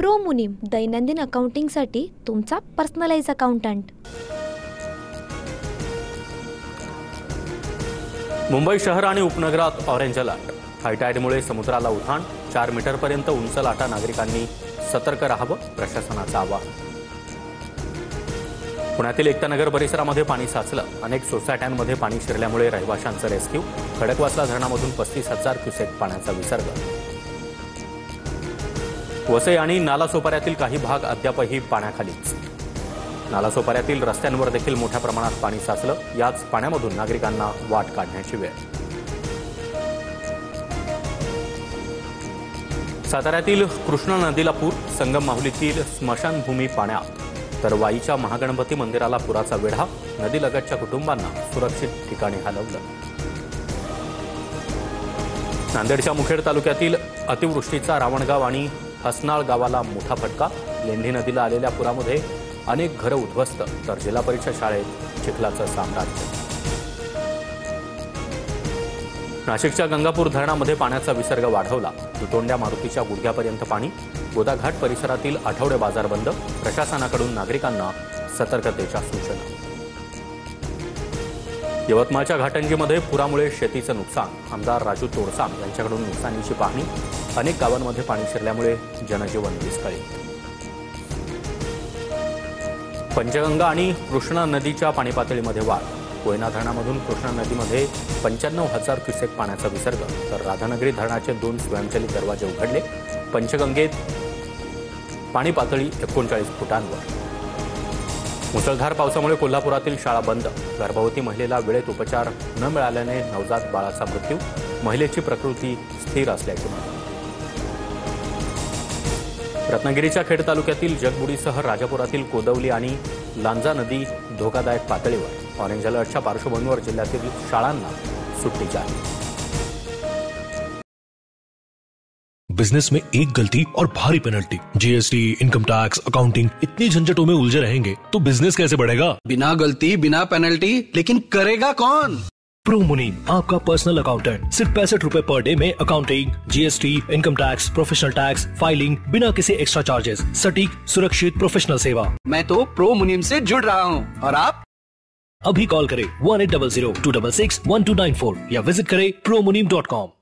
Pro मुनीम, दैनंदिन अकाउंटिंगसाठी तुमचा पर्सनलाइज अकाउंटंट। मुंबई शहर आणि उपनगरात ऑरेंज अलर्ट। हायटाईडमुळे समुद्राला उधाण, 4 मीटरपर्यंत उंच लाटा, नागरिकांनी सतर्क राहावं, प्रशासनाचं आवाहन। पुण्यातील एकता नगर परिसरामध्ये पाणी साचलं, अनेक सोसायट्यांमध्ये पाणी शिरल्यामुळे रहिवाशांचं रेस्क्यू। खडकवासला धरणामधून 35,000 क्युसेक पाण्याचा विसर्ग। वसई आणि नालासोपाऱ्यातील काही भाग अद्यापही पाण्याखालीच। नालासोपाऱ्यातील रस्त्यांवर देखील मोठ्या प्रमाणात पाणी साचलं, याच पाण्यामधून नागरिकांना वाट काढण्याची वेळ। साताऱ्यातील कृष्णा नदीला पूर, संगम माहुलीतील स्मशानभूमी पाण्यात, तर वाईच्या महागणपती मंदिराला पुराचा वेढा, नदीलगतच्या कुटुंबांना सुरक्षित ठिकाणी हलवलं। नांदेडच्या मुखेड तालुक्यातील अतिवृष्टीचा रावणगाव आणि हसनाळ गावाला मोठा फटका। लेंढी नदीला आलेल्या पुरामध्ये अनेक घरं उद्ध्वस्त, तर जिल्हा परिषद शाळेत चिखलाचं साम्राज्य। नाशिकच्या गंगापूर धरणामध्ये पाण्याचा विसर्ग वाढवला, दुतोंड्या मारुतीच्या गुडघ्यापर्यंत पाणी। गोदाघाट परिसरातील आठवडे बाजार बंद, प्रशासनाकडून नागरिकांना सतर्कतेच्या सूचना। यवतमाळच्या घाटंजीमध्ये पुरामुळे शेतीचं नुकसान, आमदार राजू तोडसाम यांच्याकडून नुकसानीची पाहणी। अनेक गावांमध्ये पाणी शिरल्यामुळे जनजीवन विस्कळीत। पंचगंगा आणि कृष्णा नदीच्या पाणी पातळीमध्ये वाढ, कोयना धरणामधून कृष्णा नदीमध्ये 95,000 क्युसेक पाण्याचा विसर्ग, तर राधानगरी धरणाचे 2 स्वयंचलित दरवाजे उघडले। पंचगंगेत पाणी पातळी 39 फुटांवर। मुसळधार पावसामुळे कोल्हापुरातील शाळा बंद, गर्भवती महिलेला वेळेत उपचार न मिळाल्याने नवजात बाळाचा मृत्यू, महिलेची प्रकृती स्थिर असल्याची माहिती। रत्नागिरीच्या खेड तालुक्यातील जगबुडीसह राजापुरातील कोदवली आणि लांजा नदी धोकादायक पातळीवर। ऑरेंज अलर्टच्या पार्श्वभूमीवर जिल्ह्यातील शाळांना सुट्टी जारी। बिजनेस में एक गलती और भारी penalty, GST, income tax, accounting, इतनी झंझटों में उलझे रहेंगे तो बिजनेस कैसे बढ़ेगा? बिना गलती, बिना पेनल्टी, लेकिन करेगा कौन? प्रो मुनीम, आपका पर्सनल अकाउंटेंट, सिर्फ 65 रुपए पर डे में accounting, GST, income tax, professional tax, filing, बिना किसी एक्स्ट्रा चार्जेस, सटीक, सुरक्षित, प्रोफेशनल सेवा। मैं तो प्रो मुनीम से जुड़ रहा हूँ, और आप? अभी कॉल करें 1800 266 1294 या विजिट करें promunim.com।